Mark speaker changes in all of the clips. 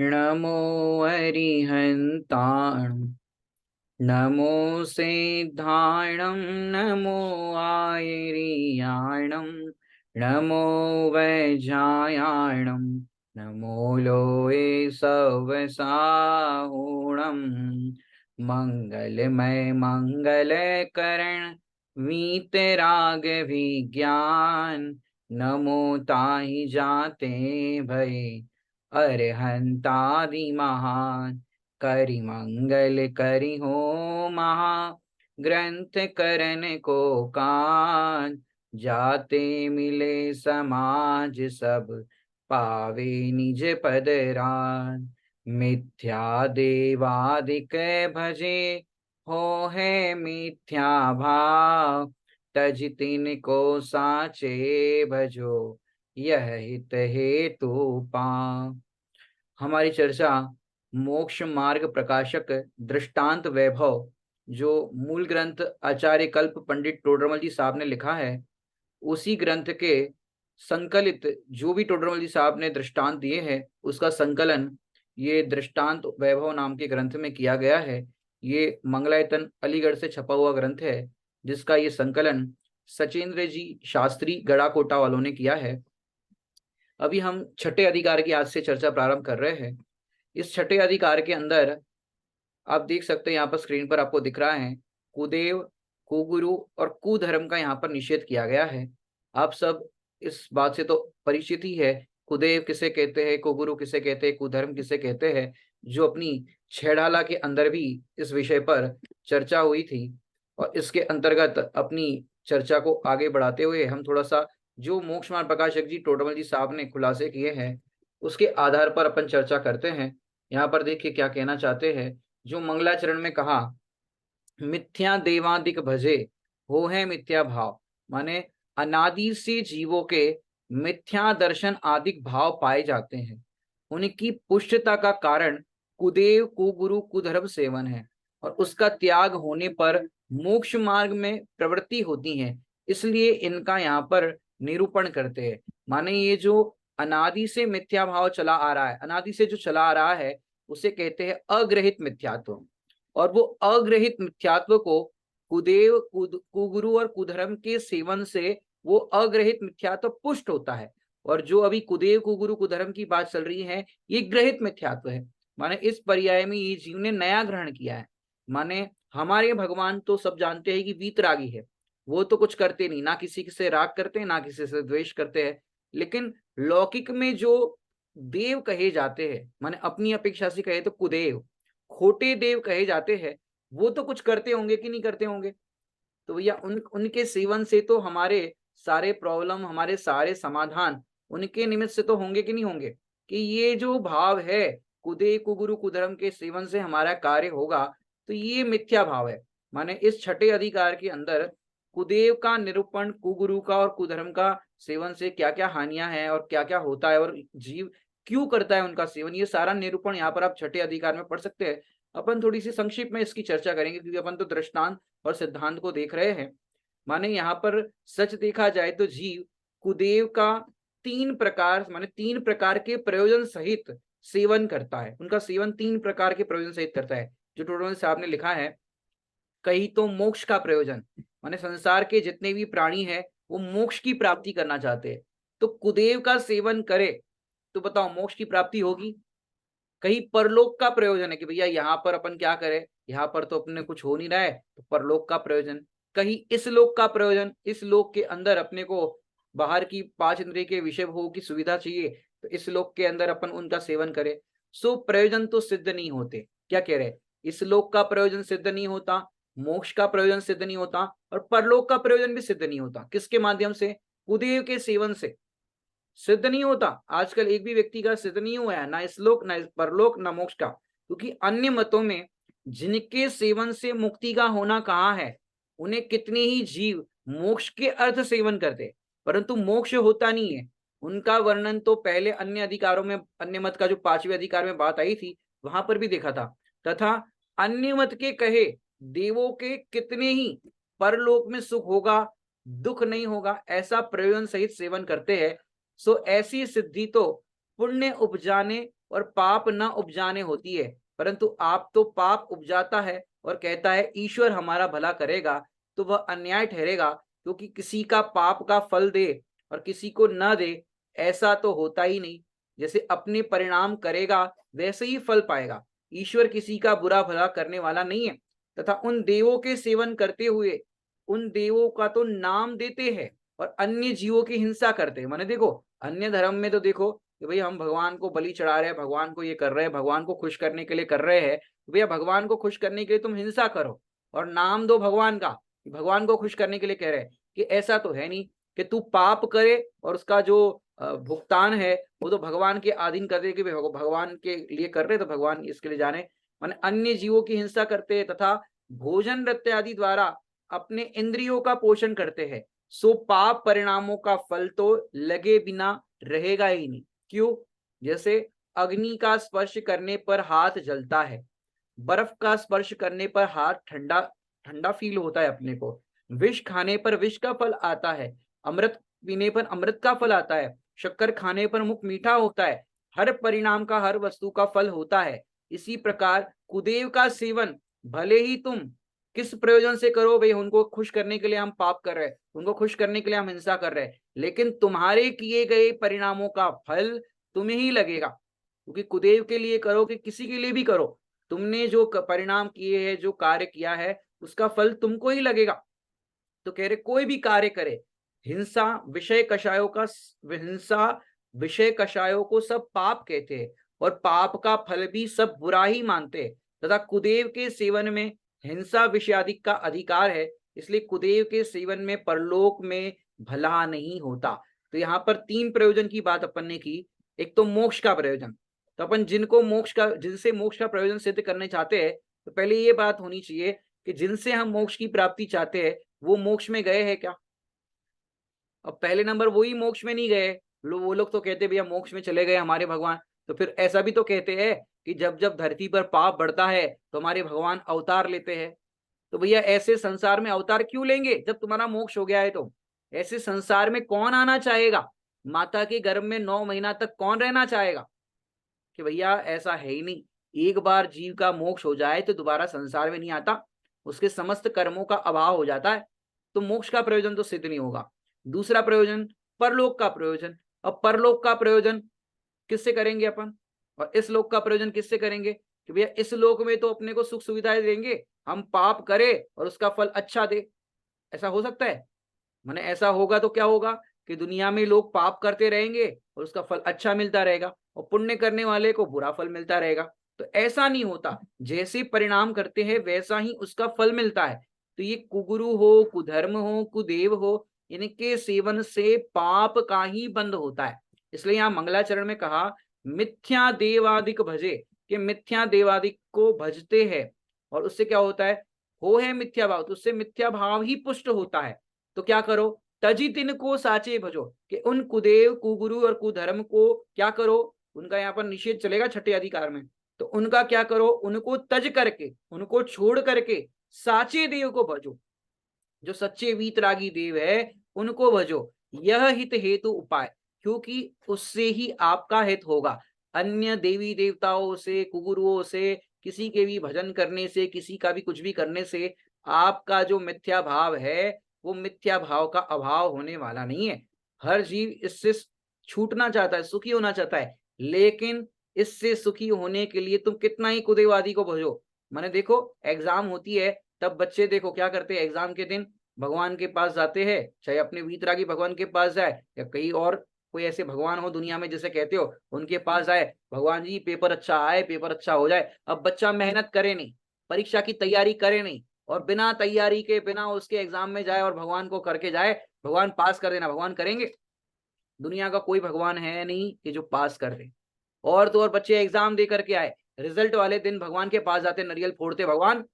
Speaker 1: नमो अरिहन्ताणं नमो सिद्धाणं नमो आयर्याणं नमो वैजायाणं नमो लोये सवसाहुणं मंगलमय मंगलकरण वीतराग विज्ञान नमो ताहि जाते भय अरहंतादि महान करि मंगल करि हो महा ग्रंथ करन को कान जाते मिले समाज सब पावे निज पद रान मिथ्या देवादिक भजे हो है मिथ्या भाव तज तिन को साचे भजो यह हित हेतु पाव। हमारी चर्चा मोक्ष मार्ग प्रकाशक दृष्टांत वैभव जो मूल ग्रंथ आचार्य कल्प पंडित टोडरमल जी साहब ने लिखा है, उसी ग्रंथ के संकलित जो भी टोडरमल जी साहब ने दृष्टांत दिए हैं उसका संकलन ये दृष्टांत वैभव नाम के ग्रंथ में किया गया है। ये मंगलायतन अलीगढ़ से छपा हुआ ग्रंथ है जिसका ये संकलन सचेंद्र जी शास्त्री गड़ाकोटा वालों ने किया है। अभी हम छठे अधिकार की आज से चर्चा प्रारंभ कर रहे हैं। इस छठे अधिकार के अंदर आप देख सकते हैं, यहाँ पर स्क्रीन पर आपको दिख रहा है कुदेव, कुगुरु और कुधर्म का यहाँ पर निषेध किया गया है। आप सब इस बात से तो परिचित ही है, कुदेव किसे कहते हैं, कुगुरु किसे कहते हैं, कुधर्म किसे कहते हैं, जो अपनी छेड़ाला के अंदर भी इस विषय पर चर्चा हुई थी। और इसके अंतर्गत अपनी चर्चा को आगे बढ़ाते हुए हम थोड़ा सा जो मोक्ष मार्ग प्रकाशक जी टोडरमल जी साहब ने खुलासे किए हैं उसके आधार पर अपन चर्चा करते हैं। यहाँ पर देखिए क्या कहना चाहते हैं। जो मंगलाचरण में कहा मिथ्या देवादिक भजे हो है मिथ्या भाव, माने अनादि से जीवों के मिथ्या दर्शन आदिक भाव पाए जाते हैं। उनकी पुष्टता का कारण कुदेव कुगुरु कुधर्म सेवन है और उसका त्याग होने पर मोक्ष मार्ग में प्रवृत्ति होती है, इसलिए इनका यहाँ पर निरूपण करते हैं। माने ये जो अनादि से मिथ्या भाव चला आ रहा है, अनादि से जो चला आ रहा है उसे कहते हैं अग्रहित मिथ्यात्व। और वो अग्रहित मिथ्यात्व को कुदेव कुगुरु और कुधर्म के सेवन से वो अग्रहित मिथ्यात्व पुष्ट होता है। और जो अभी कुदेव कुगुरु कुधर्म की बात चल रही है ये ग्रहित मिथ्यात्व है। माने इस पर्याय में ये जीव ने नया ग्रहण किया है। माने हमारे भगवान तो सब जानते हैं कि वीतरागी है, वो तो कुछ करते नहीं, ना किसी से राग करते हैं ना किसी से द्वेष करते हैं। लेकिन लौकिक में जो देव कहे जाते हैं, माने अपनी अपेक्षा से कहे तो कुदेव खोटे देव कहे जाते हैं, वो तो कुछ करते होंगे कि नहीं करते होंगे। तो भैया उनके सेवन से तो हमारे सारे प्रॉब्लम, हमारे सारे समाधान उनके निमित्त से तो होंगे कि नहीं होंगे। कि ये जो भाव है कुदे कुगुरु कुधर्म के सेवन से हमारा कार्य होगा, तो ये मिथ्या भाव है। माने इस छठे अधिकार के अंदर कुदेव का निरूपण, कुगुरु का और कुधर्म का सेवन से क्या क्या हानियां हैं और क्या क्या होता है और जीव क्यों करता है उनका सेवन, ये सारा निरूपण यहाँ पर आप छठे अधिकार में पढ़ सकते हैं। अपन थोड़ी सी संक्षिप्त में इसकी चर्चा करेंगे क्योंकि अपन तो दृष्टांत और सिद्धांत को देख रहे हैं। माने यहाँ पर सच देखा जाए तो जीव कुदेव का तीन प्रकार, माने तीन प्रकार के प्रयोजन सहित सेवन करता है। उनका सेवन तीन प्रकार के प्रयोजन सहित करता है। जो टोडरमल साहब ने लिखा है, कहीं तो मोक्ष का प्रयोजन, माने संसार के जितने भी प्राणी हैं वो मोक्ष की प्राप्ति करना चाहते हैं, तो कुदेव का सेवन करे तो बताओ मोक्ष की प्राप्ति होगी। कहीं परलोक का प्रयोजन है कि भैया यहाँ पर अपन क्या करें, यहाँ पर तो अपने कुछ हो नहीं रहा है, तो परलोक का प्रयोजन। कहीं इस लोक का प्रयोजन, इस लोक के अंदर अपने को बाहर की पांच इंद्रिय के विषय भोग की सुविधा चाहिए, तो इस लोक के अंदर अपन उनका सेवन करें। सो प्रयोजन तो सिद्ध नहीं होते। क्या कह रहे, इस लोक का प्रयोजन सिद्ध नहीं होता, मोक्ष का प्रयोजन सिद्ध नहीं होता और परलोक का प्रयोजन भी सिद्ध नहीं होता। किसके माध्यम से, कुदेव के सेवन से सिद्ध नहीं होता। आजकल एक भी व्यक्ति का सिद्ध नहीं हुआ है, ना इस लोक ना इस परलोक ना मोक्ष का। क्योंकि अन्य मतों में जिनके सेवन से मुक्ति का होना कहाँ है, उन्हें कितने ही जीव मोक्ष के अर्थ सेवन करते परंतु मोक्ष होता नहीं है। उनका वर्णन तो पहले अन्य अधिकारों में, अन्य मत का जो पांचवें अधिकार में बात आई थी वहां पर भी देखा था। तथा अन्य मत के कहे देवों के कितने ही परलोक में सुख होगा, दुख नहीं होगा, ऐसा प्रयोजन सहित सेवन करते हैं। सो ऐसी सिद्धि तो पुण्य उपजाने और पाप न उपजाने होती है, परंतु आप तो पाप उपजाता है और कहता है ईश्वर हमारा भला करेगा, तो वह अन्याय ठहरेगा, क्योंकि किसी का पाप का फल दे और किसी को न दे, ऐसा तो होता ही नहीं। जैसे अपने परिणाम करेगा वैसे ही फल पाएगा। ईश्वर किसी का बुरा भला करने वाला नहीं है, तथा उन देवों के सेवन करते हुए उन देवों का तो नाम देते हैं और अन्य जीवों की हिंसा करते हैं। माने देखो, अन्य धर्म में तो देखो कि भाई हम भगवान को बलि चढ़ा रहे हैं, भगवान को ये कर रहे हैं, भगवान को खुश करने के लिए कर रहे हैं। भैया भगवान को खुश करने के लिए तुम हिंसा करो और नाम दो भगवान का, भगवान को खुश करने के लिए कह रहे हैं। कि ऐसा तो है नहीं कि तू पाप करे और उसका जो भुगतान है वो तो भगवान के अधीन कर दे कि भगवान के लिए कर रहे तो भगवान इसके लिए जाने। माने अन्य जीवों की हिंसा करते हैं तथा भोजन नृत्य आदि द्वारा अपने इंद्रियों का पोषण करते हैं, सो पाप परिणामों का फल तो लगे बिना रहेगा ही नहीं। क्यों? जैसे अग्नि का स्पर्श करने पर हाथ जलता है, बर्फ का स्पर्श करने पर हाथ ठंडा ठंडा फील होता है अपने को, विष खाने पर विष का फल आता है, अमृत पीने पर अमृत का फल आता है, शक्कर खाने पर मुख मीठा होता है। हर परिणाम का हर वस्तु का फल होता है। इसी प्रकार कुदेव का सेवन भले ही तुम किस प्रयोजन से करो, भाई उनको खुश करने के लिए हम पाप कर रहे हैं, उनको खुश करने के लिए हम हिंसा कर रहे हैं, लेकिन तुम्हारे किए गए परिणामों का फल तुम्हें ही लगेगा। क्योंकि कुदेव के लिए करो कि किसी के लिए भी करो, तुमने जो परिणाम किए हैं, जो कार्य किया है, उसका फल तुमको ही लगेगा। तो कह रहे कोई भी कार्य करे, हिंसा विषय कषायों का हिंसा विषय कषायों को सब पाप कहते हैं और पाप का फल भी सब बुरा ही मानते हैं। तथा कुदेव के सेवन में हिंसा विषयादिक का अधिकार है, इसलिए कुदेव के सेवन में परलोक में भला नहीं होता। तो यहाँ पर 3 प्रयोजन की बात अपन ने की। एक तो मोक्ष का प्रयोजन, तो अपन जिनसे मोक्ष का प्रयोजन सिद्ध करने चाहते हैं, तो पहले ये बात होनी चाहिए कि जिनसे हम मोक्ष की प्राप्ति चाहते हैं वो मोक्ष में गए हैं क्या? अब पहले नंबर वही मोक्ष में नहीं गए। वो लोग तो कहते भैया मोक्ष में चले गए हमारे भगवान। तो फिर ऐसा भी तो कहते हैं कि जब जब धरती पर पाप बढ़ता है तो हमारे भगवान अवतार लेते हैं। तो भैया ऐसे संसार में अवतार क्यों लेंगे जब तुम्हारा मोक्ष हो गया है? तो ऐसे संसार में कौन आना चाहेगा? माता के गर्भ में 9 महीना तक कौन रहना चाहेगा? कि भैया ऐसा है ही नहीं। एक बार जीव का मोक्ष हो जाए तो दोबारा संसार में नहीं आता, उसके समस्त कर्मों का अभाव हो जाता है। तो मोक्ष का प्रयोजन तो सिद्ध नहीं होगा। दूसरा प्रयोजन परलोक का प्रयोजन। अब परलोक का प्रयोजन किससे करेंगे अपन, और इस लोक का प्रयोजन किससे करेंगे? कि भैया इस लोक में तो अपने को सुख सुविधाएं देंगे, हम पाप करें और उसका फल अच्छा दे। ऐसा हो सकता है? माने ऐसा होगा तो क्या होगा कि दुनिया में लोग पाप करते रहेंगे और उसका फल अच्छा मिलता रहेगा और पुण्य करने वाले को बुरा फल मिलता रहेगा। तो ऐसा नहीं होता, जैसे परिणाम करते हैं वैसा ही उसका फल मिलता है। तो ये कुगुरु हो, कुधर्म हो, कुदेव हो, इनके सेवन से पाप का ही बंद होता है। इसलिए यहाँ मंगलाचरण में कहा मिथ्या देवादिक भजे, कि मिथ्या देवादिक को भजते हैं और उससे क्या होता है, हो है मिथ्या भाव, तो उससे मिथ्या भाव ही पुष्ट होता है। तो क्या करो, तजी तिन को साचे भजो, कि उन कुदेव कुगुरु और कुधर्म को क्या करो, उनका यहाँ पर निषेध चलेगा छठे अधिकार में। तो उनका क्या करो, उनको तज करके, उनको छोड़ करके साचे देव को भजो, जो सच्चे वीतरागी देव है उनको भजो। यह हित हेतु उपाय, क्योंकि उससे ही आपका हित होगा। अन्य देवी देवताओं से, कुगुरुओं से, किसी के भी भजन करने से, किसी का भी कुछ भी करने से आपका जो मिथ्या भाव है वो मिथ्या भाव का अभाव होने वाला नहीं है। हर जीव इससे छूटना चाहता है, सुखी होना चाहता है, लेकिन इससे सुखी होने के लिए तुम कितना ही कुदेवादी को भजो। मैंने देखो एग्जाम होती है तब बच्चे देखो क्या करते हैं, एग्जाम के दिन भगवान के पास जाते हैं, चाहे अपने वीतरागी भगवान के पास जाए या कहीं और कोई ऐसे भगवान हो दुनिया में जैसे कहते हो उनके पास जाए, भगवान जी पेपर अच्छा आए, पेपर अच्छा हो जाए। अब बच्चा मेहनत करे नहीं, परीक्षा की तैयारी करे नहीं और बिना तैयारी के बिना उसके एग्जाम में जाए और भगवान को करके जाए भगवान पास कर देना, भगवान करेंगे? दुनिया का कोई भगवान है नहीं कि जो पास कर दे। और तो और बच्चे एग्जाम दे करके आए, रिजल्ट वाले दिन भगवान के पास जाते, नरियल फोड़ते, भगवान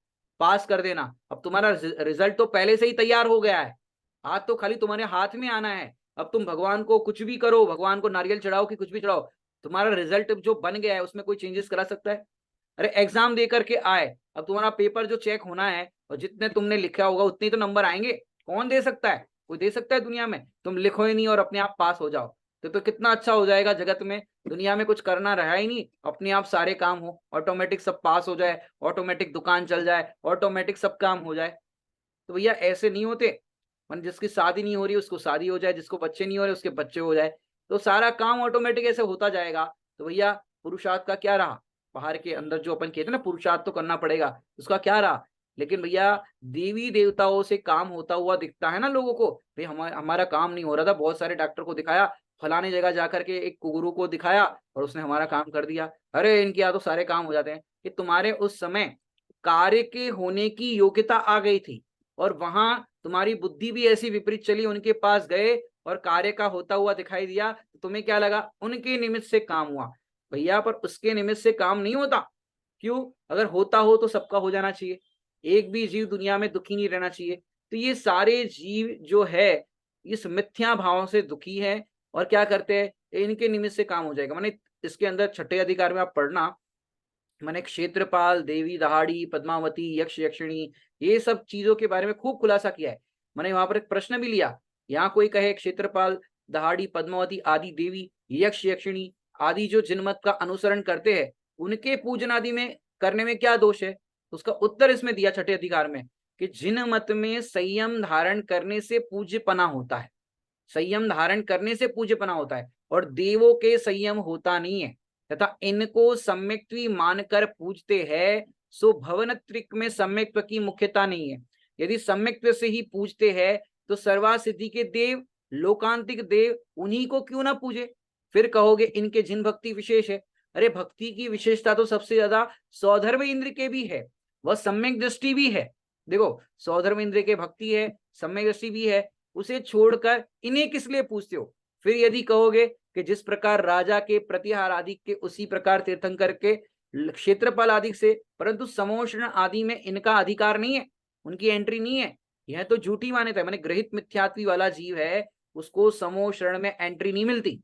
Speaker 1: पास कर देना। अब तुम्हारा रिजल्ट तो पहले से ही तैयार हो गया है, आज तो खाली तुम्हारे हाथ में आना है। अब तुम भगवान को कुछ भी करो, भगवान को नारियल चढ़ाओ कि कुछ भी चढ़ाओ, तुम्हारा रिजल्ट जो बन गया है उसमें कोई चेंजेस करा सकता है? अरे एग्जाम दे करके आए, अब तुम्हारा पेपर जो चेक होना है और जितने तुमने लिखा होगा उतने तो नंबर आएंगे। कौन दे सकता है? कोई दे सकता है दुनिया में? तुम लिखो ही नहीं और अपने आप पास हो जाओ। तो कितना अच्छा हो जाएगा जगत में, दुनिया में कुछ करना रहा ही नहीं, अपने आप सारे काम हो, ऑटोमेटिक सब पास हो जाए, ऑटोमेटिक दुकान चल जाए, ऑटोमेटिक सब काम हो जाए। तो भैया ऐसे नहीं होते। जिसकी शादी नहीं हो रही उसको शादी हो जाए, जिसको बच्चे नहीं हो रहे उसके बच्चे हो जाए, तो सारा काम ऑटोमेटिक ऐसे होता जाएगा। तो भैया पुरुषार्थ का क्या रहा? बाहर के अंदर जो अपन कहते हैं ना पुरुषार्थ तो करना पड़ेगा, उसका क्या रहा? लेकिन भैया देवी देवताओं से काम होता हुआ दिखता है ना लोगों को। भाई हमारा काम नहीं हो रहा था, बहुत सारे डॉक्टर को दिखाया, फलाने जगह जाकर के एक गुरु को दिखाया और उसने हमारा काम कर दिया। अरे इनके यहाँ तो सारे काम हो जाते हैं। कि तुम्हारे उस समय कार्य के होने की योग्यता आ गई थी और वहां तुम्हारी बुद्धि भी ऐसी विपरीत चली, उनके पास गए और कार्य का होता हुआ दिखाई दिया, तो तुम्हें क्या लगा? उनके निमित्त से काम हुआ। भैया पर उसके निमित्त से काम नहीं होता। क्यों? अगर होता हो तो सबका हो जाना चाहिए, एक भी जीव दुनिया में दुखी नहीं रहना चाहिए। तो ये सारे जीव जो है इस मिथ्या भाव से दुखी है और क्या करते हैं, इनके निमित्त से काम हो जाएगा। माने इसके अंदर छठे अधिकार में आप पढ़ना, मैंने क्षेत्रपाल, देवी दहाड़ी, पद्मावती, यक्ष यक्षिणी, ये सब चीजों के बारे में खूब खुलासा किया है। मैंने वहां पर एक प्रश्न भी लिया, यहाँ कोई कहे क्षेत्रपाल, दहाड़ी, पद्मावती आदि देवी, यक्ष यक्षिणी आदि जो जिनमत का अनुसरण करते हैं, उनके पूजन आदि में करने में क्या दोष है? तो उसका उत्तर इसमें दिया छठे अधिकार में कि जिन मत में संयम धारण करने से पूज्यपना होता है, संयम धारण करने से पूज्यपना होता है, और देवों के संयम होता नहीं है, तथा इनको सम्यक्त्वी मानकर पूजते हैं, सो भवनत्रिक में सम्यक्त्व की मुख्यता नहीं है। यदि सम्यक्त्व से ही पूजते हैं तो सर्वासिद्धि के देव, लोकांतिक देव, उन्हीं को क्यों ना पूजे? फिर कहोगे इनके जिन भक्ति विशेष है। अरे भक्ति की विशेषता तो सबसे ज्यादा सौधर्म इंद्र के भी है, वह सम्यक दृष्टि भी है। देखो सौधर्म इंद्र के भक्ति है, सम्यक दृष्टि भी है, उसे छोड़कर इन्हें किस लिए पूछते हो? फिर यदि कहोगे कि जिस प्रकार राजा के प्रतिहार आदि के उसी प्रकार तीर्थंकर के क्षेत्रपाल आदि से, परंतु समोषण आदि में इनका अधिकार नहीं है, उनकी एंट्री नहीं है। यह तो झूठी मान्यता है। मैंने ग्रहित मिथ्यात्वी वाला जीव है, उसको समोषण में एंट्री नहीं मिलती।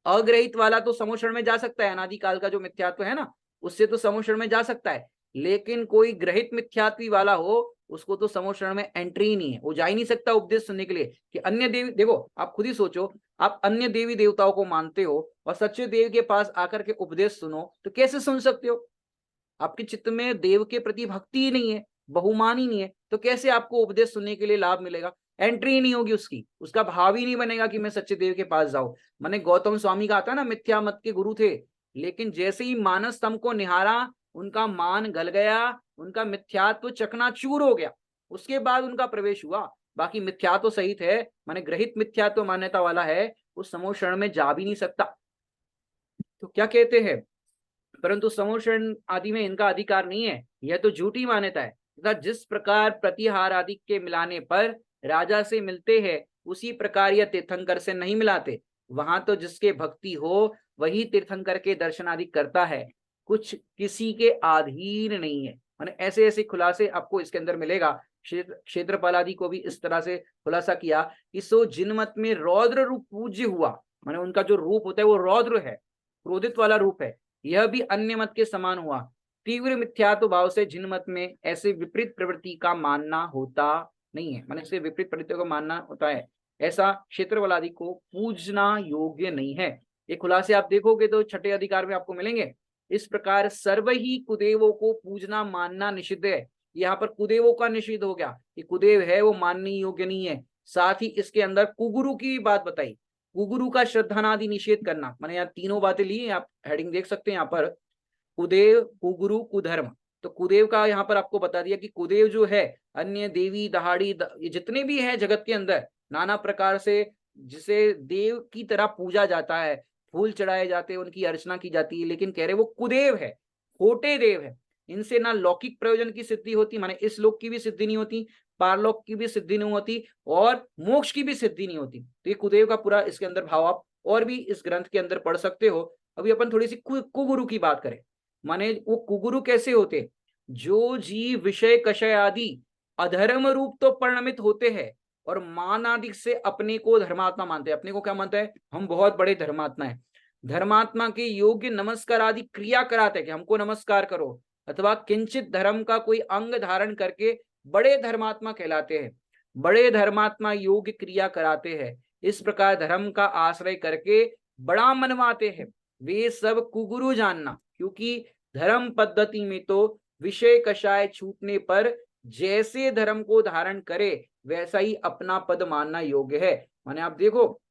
Speaker 1: अग्रहित वाला तो समोषण में जा सकता है, अनादिकाल का जो मिथ्यात्व है ना, उससे तो समोषण में जा सकता है। लेकिन कोई ग्रहित मिथ्यात्वी वाला हो, उसको तो समोषण में एंट्री ही नहीं है, वो जा ही नहीं सकता उपदेश सुनने के लिए। कि अन्य देवी, देखो आप खुद ही सोचो, आप अन्य देवी देवताओं को मानते हो और सच्चे देव के पास आकर के उपदेश सुनो तो कैसे सुन सकते हो? आपके चित्त में देव के प्रति भक्ति ही नहीं है, बहुमान ही नहीं है, तो कैसे आपको उपदेश सुनने के लिए लाभ मिलेगा? एंट्री ही नहीं होगी उसकी, उसका भाव ही नहीं बनेगा कि मैं सच्चे देव के पास जाऊं। मैंने गौतम स्वामी का आता है ना, मिथ्या मत के गुरु थे, लेकिन जैसे ही मानस स्तंभ को निहारा, उनका मान गल गया, उनका मिथ्यात्व चकनाचूर हो गया, उसके बाद उनका प्रवेश हुआ। बाकी मिथ्या तो सही थे, मैंने ग्रहित मिथ्यात्व मान्यता वाला है, उस समोषण में जा भी नहीं सकता। तो क्या कहते हैं, परंतु समोषण आदि में इनका अधिकार नहीं है, यह तो झूठी मान्यता है। तथा जिस प्रकार प्रतिहार आदि के मिलाने पर राजा से मिलते हैं, उसी प्रकार यह तीर्थंकर से नहीं मिलाते। वहां तो जिसके भक्ति हो वही तीर्थंकर के दर्शन आदि करता है, कुछ किसी के अधीन नहीं है। माने ऐसे ऐसे खुलासे आपको इसके अंदर मिलेगा। क्षेत्रपाल आदि को भी इस तरह से खुलासा किया कि सो जिनमत में रौद्र रूप पूज्य हुआ, माने उनका जो रूप होता है वो रौद्र है, क्रोधित वाला रूप है, यह भी अन्य मत के समान हुआ। तीव्र मिथ्यात्व भाव से जिन मत में ऐसे विपरीत प्रवृत्ति का मानना होता नहीं है, माने ऐसे विपरीत प्रवृत्ति को मानना होता है, ऐसा क्षेत्रपाल आदि को पूजना योग्य नहीं है। ये खुलासे आप देखोगे तो छठे अधिकार में आपको मिलेंगे। इस प्रकार सर्व ही कुदेवों को पूजना मानना निषिद्ध है। यहाँ पर कुदेवों का निषेध हो गया कि कुदेव है वो मानने योग्य नहीं है। साथ ही इसके अंदर कुगुरु की बात बताई, कुगुरु का श्रद्धानादि निषेध करना। मैंने यहाँ तीनों बातें ली, आप हेडिंग देख सकते हैं यहाँ पर, कुदेव, कुगुरु, कुधर्म। तो कुदेव का यहाँ पर आपको बता दिया कि कुदेव जो है अन्य देवी दहाड़ी ये जितने भी है जगत के अंदर नाना प्रकार से, जिसे देव की तरह पूजा जाता है, फूल चढ़ाए जाते हैं, उनकी अर्चना की जाती है, लेकिन कह रहे वो कुदेव है, खोटे देव है। इनसे ना लौकिक प्रयोजन की सिद्धि होती, माने इस लोक की भी सिद्धि नहीं होती, पारलोक की भी सिद्धि नहीं होती, और मोक्ष की भी सिद्धि नहीं होती। तो ये कुदेव का पूरा इसके अंदर भाव आप और भी इस ग्रंथ के अंदर पढ़ सकते हो। अभी अपन थोड़ी सी कुगुरु की बात करें। माने वो कुगुरु कैसे होते? जो जीव विषय कषय आदि अधर्म रूप तो परिणमित होते हैं और मान आदि से अपने को धर्मात्मा मानते हैं। अपने को क्या मानते हैं? हम बहुत बड़े धर्मात्मा हैं। धर्मात्मा के योग्य नमस्कार आदि क्रिया कराते हैं कि हमको नमस्कार करो, अथवा किंचित धर्म का कोई अंग धारण करके बड़े धर्मात्मा कहलाते हैं। बड़े धर्मात्मा योग्य क्रिया कराते हैं। इस प्रकार धर्म का आश्रय करके बड़ा मनवाते हैं, वे सब कुगुरु जानना। क्योंकि धर्म पद्धति में तो विषय कषाय छूटने पर जैसे धर्म को धारण करे वैसा ही अपना पद मानना योग्य है। माने आप देखो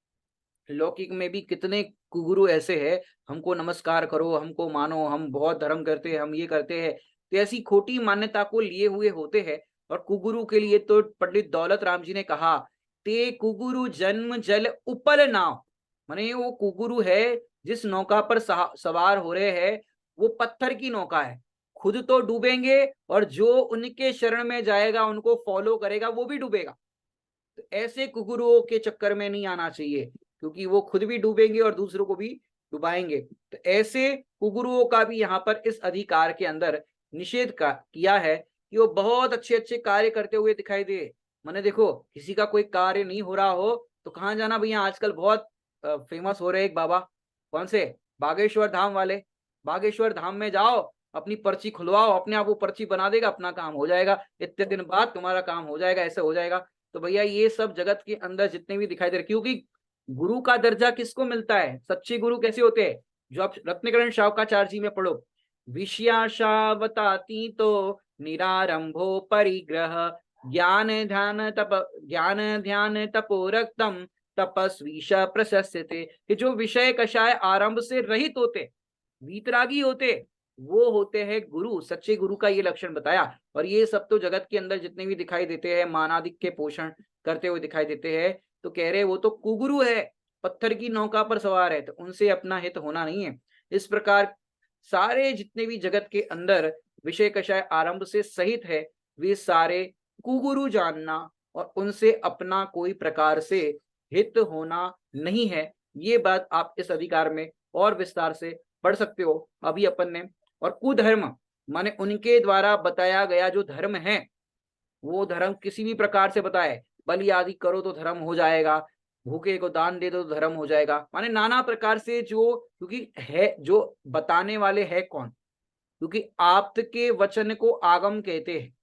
Speaker 1: लौकिक में भी कितने कुगुरु ऐसे हैं, हमको नमस्कार करो, हमको मानो, हम बहुत धर्म करते हैं, हम ये करते हैं, तो ऐसी खोटी मान्यता को लिए हुए होते हैं। और कुगुरु के लिए तो पंडित दौलत राम जी ने कहा, ते कुगुरु जन्म जल उपल नाव। माने वो कुगुरु है जिस नौका पर सवार हो रहे हैं वो पत्थर की नौका है, खुद तो डूबेंगे और जो उनके शरण में जाएगा, उनको फॉलो करेगा, वो भी डूबेगा। तो ऐसे कुगुरुओं के चक्कर में नहीं आना चाहिए, क्योंकि वो खुद भी डूबेंगे और दूसरों को भी डुबाएंगे। तो ऐसे कुगुरुओं का भी यहाँ पर इस अधिकार के अंदर निषेध का किया है कि वो बहुत अच्छे अच्छे कार्य करते हुए दिखाई दे। मैंने देखो किसी का कोई कार्य नहीं हो रहा हो तो कहाँ जाना भैया, आजकल बहुत फेमस हो रहे एक बाबा, कौन से, बागेश्वर धाम वाले। बागेश्वर धाम में जाओ, अपनी पर्ची खुलवाओ, अपने आप वो पर्ची बना देगा, अपना काम हो जाएगा, इतने दिन बाद तुम्हारा काम हो जाएगा, ऐसे हो जाएगा। तो भैया ये सब जगत के अंदर जितने भी दिखाई दे रहे, क्योंकि गुरु का दर्जा किसको मिलता है, सच्चे गुरु कैसे होते हैं, जो आप रत्नकरण शावकाचार्य जी में पढ़ो, विषयाशावताती तो निरारंभो परिग्रह ज्ञान ध्यान तपो रक्तम तपस्वीश प्रशस्यते। कि जो विषय कषाय आरंभ से रहित होते, वीतरागी होते, वो होते हैं गुरु। सच्चे गुरु का ये लक्षण बताया। और ये सब तो जगत के अंदर जितने भी दिखाई देते हैं, मानादिक के पोषण करते हुए दिखाई देते हैं, तो कह रहे वो तो कुगुरु है, पत्थर की नौका पर सवार है, तो उनसे अपना हित होना नहीं है। इस प्रकार सारे जितने भी जगत के अंदर विषय कषाय आरंभ से सहित है, वे सारे कुगुरु जानना और उनसे अपना कोई प्रकार से हित होना नहीं है। ये बात आप इस अधिकार में और विस्तार से पढ़ सकते हो अभी अपन ने। और कुधर्म माने उनके द्वारा बताया गया जो धर्म है, वो धर्म किसी भी प्रकार से बताए, बलि आदि करो तो धर्म हो जाएगा, भूखे को दान दे दो तो धर्म हो जाएगा, माने नाना प्रकार से जो, क्योंकि है जो बताने वाले है कौन, क्योंकि आप्त के वचन को आगम कहते हैं।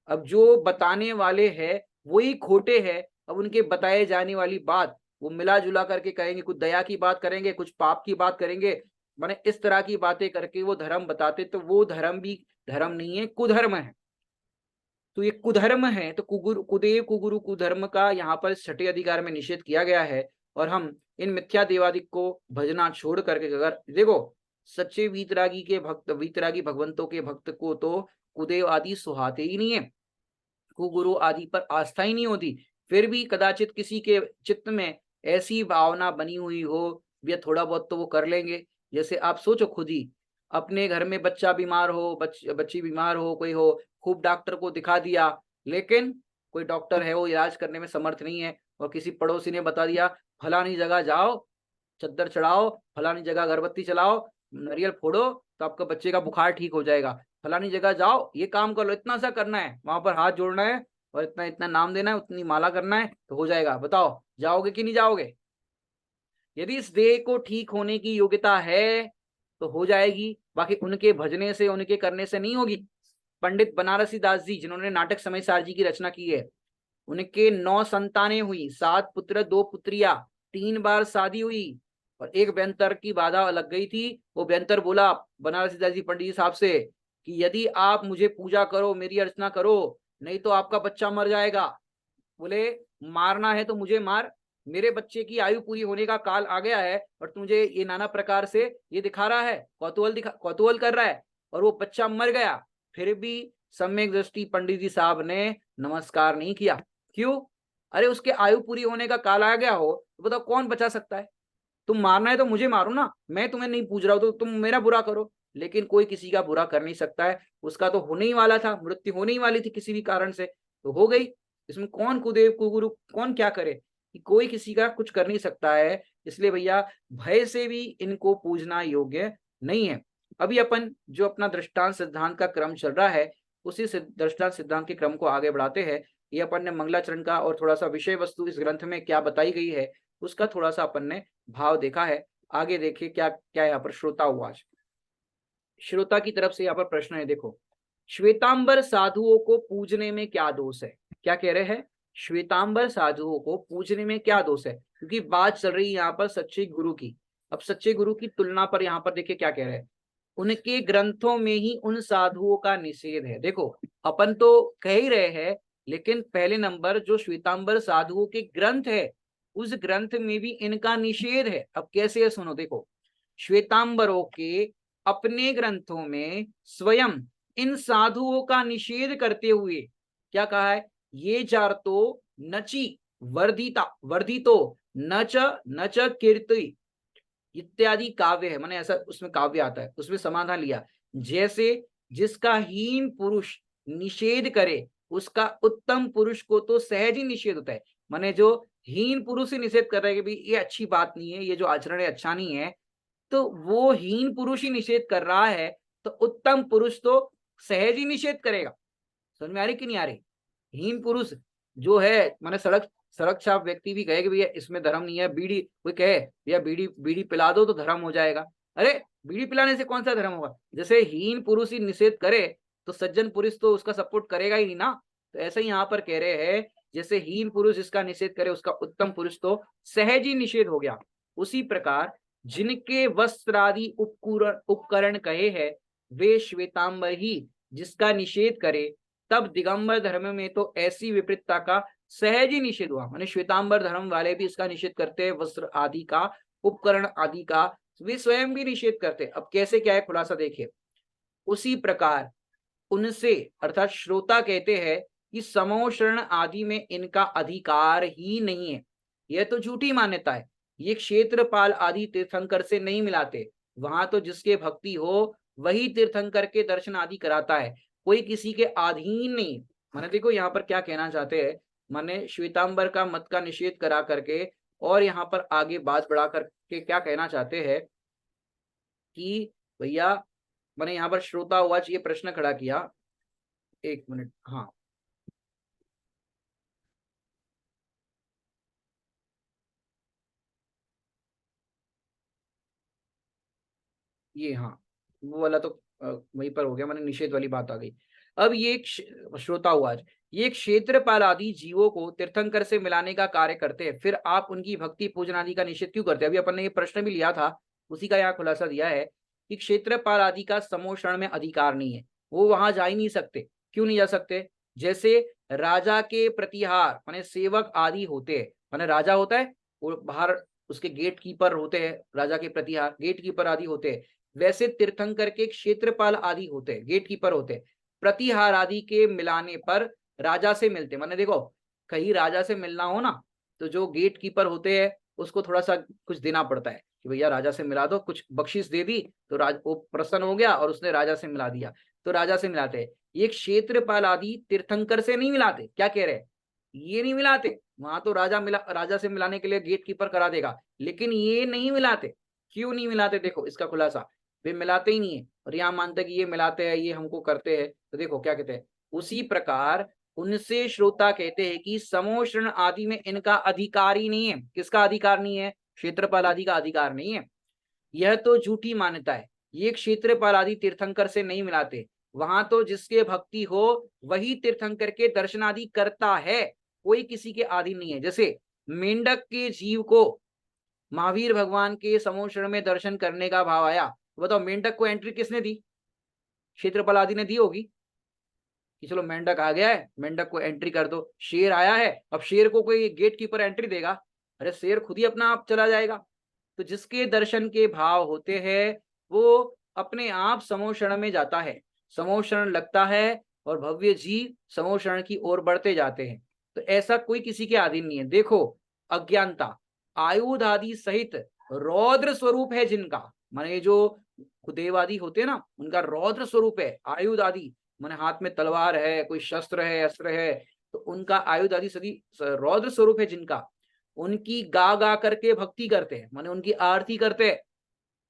Speaker 1: अब जो बताने वाले हैं वही खोटे हैं। अब उनके बताए जाने वाली बात वो मिला जुला करके कहेंगे, कुछ दया की बात करेंगे, कुछ पाप की बात करेंगे, माने इस तरह की बातें करके वो धर्म बताते, तो वो धर्म भी धर्म नहीं है, कुधर्म है। तो ये कुधर्म है, तो कुदेव कुगुरु कुधर्म का यहाँ पर छठे अधिकार में निषेध किया गया है। और हम इन मिथ्या देवादिक को भजना छोड़ करके, अगर देखो सच्चे वीतरागी के भक्त, वीतरागी भगवंतों के भक्त को तो कुदेव आदि सुहाते ही नहीं है, कुगुरु आदि पर आस्था ही नहीं होती। फिर भी कदाचित किसी के चित्त में ऐसी भावना बनी हुई हो, या थोड़ा बहुत तो वो कर लेंगे। जैसे आप सोचो खुद ही, अपने घर में बच्चा बीमार हो, बच्ची बीमार हो, कोई हो, खूब डॉक्टर को दिखा दिया, लेकिन कोई डॉक्टर है वो इलाज करने में समर्थ नहीं है, और किसी पड़ोसी ने बता दिया फलानी जगह जाओ, चद्दर चढ़ाओ, फलानी जगह अगरबत्ती चलाओ, नारियल फोड़ो, तो आपका बच्चे का बुखार ठीक हो जाएगा, फलानी जगह जाओ, ये काम कर लो, इतना सा करना है, वहां पर हाथ जोड़ना है और इतना इतना नाम देना है, उतनी माला करना है, तो हो जाएगा। बताओ जाओगे कि नहीं जाओगे? यदि इस देह को ठीक होने की योग्यता है तो हो जाएगी, बाकी उनके भजने से, उनके करने से नहीं होगी। पंडित बनारसी दास जी जिन्होंने नाटक समय सार जी की रचना की है, उनके 9 संतानें हुई, 7 पुत्र 2 पुत्रियां, 3 बार शादी हुई, और एक व्यंतर की बाधा लग गई थी। वो व्यंतर बोला बनारसी दास जी पंडित जी साहब से कि यदि आप मुझे पूजा करो, मेरी अर्चना करो, नहीं तो आपका बच्चा मर जाएगा। बोले मारना है तो मुझे मार, मेरे बच्चे की आयु पूरी होने का काल आ गया है और तुझे ये नाना प्रकार से ये दिखा रहा है, कौतूहल कर रहा है, और वो बच्चा मर गया। फिर भी सम्यक दृष्टि पंडित जी साहब ने नमस्कार नहीं किया। क्यों? अरे उसके आयु पूरी होने का काल आ गया हो तो बताओ कौन बचा सकता है? तुम मारना है तो मुझे मारो ना, मैं तुम्हें नहीं पूछ रहा हूं तो तुम मेरा बुरा करो। लेकिन कोई किसी का बुरा कर नहीं सकता है, उसका तो होने ही वाला था, मृत्यु होने ही वाली थी किसी भी कारण से, तो हो गई। इसमें कौन कुदेव कुगुरु कौन क्या करे, कि कोई किसी का कुछ कर नहीं सकता है। इसलिए भैया भय से भी इनको पूजना योग्य नहीं है। अभी अपन जो अपना दृष्टांत सिद्धांत का क्रम चल रहा है, उसी दृष्टांत सिद्धांत के क्रम को आगे बढ़ाते हैं। ये अपन ने मंगलाचरण का और थोड़ा सा विषय वस्तु इस ग्रंथ में क्या बताई गई है उसका थोड़ा सा अपन ने भाव देखा है। आगे देखिए क्या क्या यहाँ पर श्रोता हुआ। आज श्रोता की तरफ से यहाँ पर प्रश्न है, देखो, श्वेतांबर साधुओं को पूजने में क्या दोष है? क्या कह रहे हैं? श्वेतांबर साधुओं को पूजने में क्या दोष है, क्योंकि बात चल रही है यहाँ पर सच्चे गुरु की। अब सच्चे गुरु की तुलना पर यहाँ पर देखिए क्या कह रहे हैं, उनके ग्रंथों में ही उन साधुओं का निषेध है। देखो अपन तो कह ही रहे हैं, लेकिन पहले नंबर जो श्वेतांबर साधुओं के ग्रंथ है, उस ग्रंथ में भी इनका निषेध है। अब कैसे है सुनो, देखो श्वेतांबरों के अपने ग्रंथों में स्वयं इन साधुओं का निषेध करते हुए क्या कहा है, ये जारतो नची वर्धिता वर्धितो न च कीर्ति इत्यादि काव्य है। मैंने ऐसा उसमें काव्य आता है, उसमें समाधान लिया, जैसे जिसका हीन पुरुष निषेध करे उसका उत्तम पुरुष को तो सहज ही निषेध होता है। माने जो हीन पुरुष ही निषेध कर रहा है कि भाई ये अच्छी बात नहीं है, ये जो आचरण है अच्छा नहीं है, तो वो हीन पुरुष ही निषेध कर रहा है, तो उत्तम पुरुष तो सहज ही निषेध करेगा। समझ में आ रही कि नहीं आ रही? हीन पुरुष जो है, माने सड़क सड़क छाप व्यक्ति भी कहे कि भैया इसमें धर्म नहीं है, बीड़ी कोई कहे भैया बीड़ी बीड़ी पिला दो तो धर्म हो जाएगा, अरे बीड़ी पिलाने से कौन सा धर्म होगा? जैसे हीन पुरुष ही निषेध करे तो सज्जन पुरुष तो उसका सपोर्ट करेगा ही नहीं ना। तो ऐसे ही यहाँ पर कह रहे हैं, जैसे हीन पुरुष इसका निषेध करे उसका उत्तम पुरुष तो सहज ही निषेध हो गया। उसी प्रकार जिनके वस्त्रादि उपकरण कहे हैं, वे श्वेतांबर ही जिसका निषेध करे, तब दिगंबर धर्म में तो ऐसी विपरीतता का सहज ही निषेध हुआ। माने श्वेतांबर धर्म वाले भी इसका निषेध करते हैं, वस्त्र आदि का, उपकरण आदि का वे स्वयं भी निषेध करते हैं। अब कैसे क्या है खुलासा देखिए। उसी प्रकार उनसे अर्थात श्रोता कहते हैं कि समोशरण आदि में इनका अधिकार ही नहीं है, यह तो झूठी मान्यता है। ये क्षेत्रपाल आदि तीर्थंकर से नहीं मिलाते, वहां तो जिसके भक्ति हो वही तीर्थंकर के दर्शन आदि कराता है, कोई किसी के अधीन नहीं। माने देखो यहाँ पर क्या कहना चाहते हैं, माने श्वेतांबर का मत का निषेध करा करके और यहाँ पर आगे बात बढ़ा करके क्या कहना चाहते हैं कि भैया, मैंने यहाँ पर श्रोता हुआ ये प्रश्न खड़ा किया, एक मिनट, हाँ ये, हाँ वो वाला तो वहीं पर हो गया, मैंने निषेध वाली बात आ गई। अब ये श्रोता हुआ, ये क्षेत्रपाल आदि जीवों को तीर्थंकर से मिलाने का कार्य करते हैं, फिर आप उनकी भक्ति पूजन आदि का निषेध क्यों करते हैं? अभी अपन ने ये प्रश्न भी लिया था, उसी का यहाँ खुलासा दिया है कि क्षेत्रपाल आदि का समोषण में अधिकार नहीं है, वो वहां जा ही नहीं सकते। क्यों नहीं जा सकते? जैसे राजा के प्रतिहार माने सेवक आदि होते हैं, माने राजा होता है वो बाहर उसके गेट कीपर होते हैं, राजा के प्रतिहार गेट कीपर आदि होते हैं, वैसे तीर्थंकर के क्षेत्रपाल आदि होते हैं, गेट कीपर होते हैं, प्रतिहार आदि के मिलाने पर राजा से मिलते। माने देखो कहीं राजा से मिलना हो ना, तो जो गेट कीपर होते हैं उसको थोड़ा सा कुछ देना पड़ता है कि भैया राजा से मिला दो, कुछ बख्शिश दे दी तो वो प्रसन्न हो गया और उसने राजा से मिला दिया, तो राजा से मिलाते हैं। ये क्षेत्रपाल आदि तीर्थंकर से नहीं मिलाते। क्या कह रहे हैं? ये नहीं मिलाते, वहां तो राजा से मिलाने के लिए गेट कीपर करा देगा, लेकिन ये नहीं मिलाते। क्यों नहीं मिलाते? देखो इसका खुलासा, वे मिलाते ही नहीं है, और यहाँ मानते कि ये मिलाते हैं, ये हमको करते हैं। तो देखो क्या कहते हैं, उसी प्रकार उनसे श्रोता कहते हैं कि समोषण आदि में इनका अधिकार ही नहीं है। किसका अधिकार नहीं है? क्षेत्रपाल आदि का अधिकार नहीं है। यह तो झूठी मान्यता है, ये क्षेत्रपाल आदि तीर्थंकर से नहीं मिलाते, वहां तो जिसके भक्ति हो वही तीर्थंकर के दर्शन आदि करता है, कोई किसी के आधीन नहीं है। जैसे मेंढक के जीव को महावीर भगवान के समोषण में दर्शन करने का भाव आया, तो बताओ मेंढक को एंट्री किसने दी? क्षेत्रपाल आदि ने दी होगी कि चलो मेंढक आ गया है, मेंढक को एंट्री कर दो। शेर आया है, अब शेर को कोई गेट कीपर एंट्री देगा? अरे शेर खुद ही अपना आप चला जाएगा। तो जिसके दर्शन के भाव होते हैं वो अपने आप समोषण में जाता है, समोषण लगता है और भव्य जीव समोषण की ओर बढ़ते जाते हैं। तो ऐसा कोई किसी के अधीन नहीं है। देखो अज्ञानता आयुध आदि सहित रौद्र स्वरूप है जिनका, माने जो देवादि होते हैं ना, उनका रौद्र स्वरूप है। आयुध आदि माने हाथ में तलवार है, कोई शस्त्र है, अस्त्र है, तो उनका आयुध आदि सदी रौद्र स्वरूप है जिनका, उनकी गा गा करके भक्ति करते हैं, माने उनकी आरती करते हैं।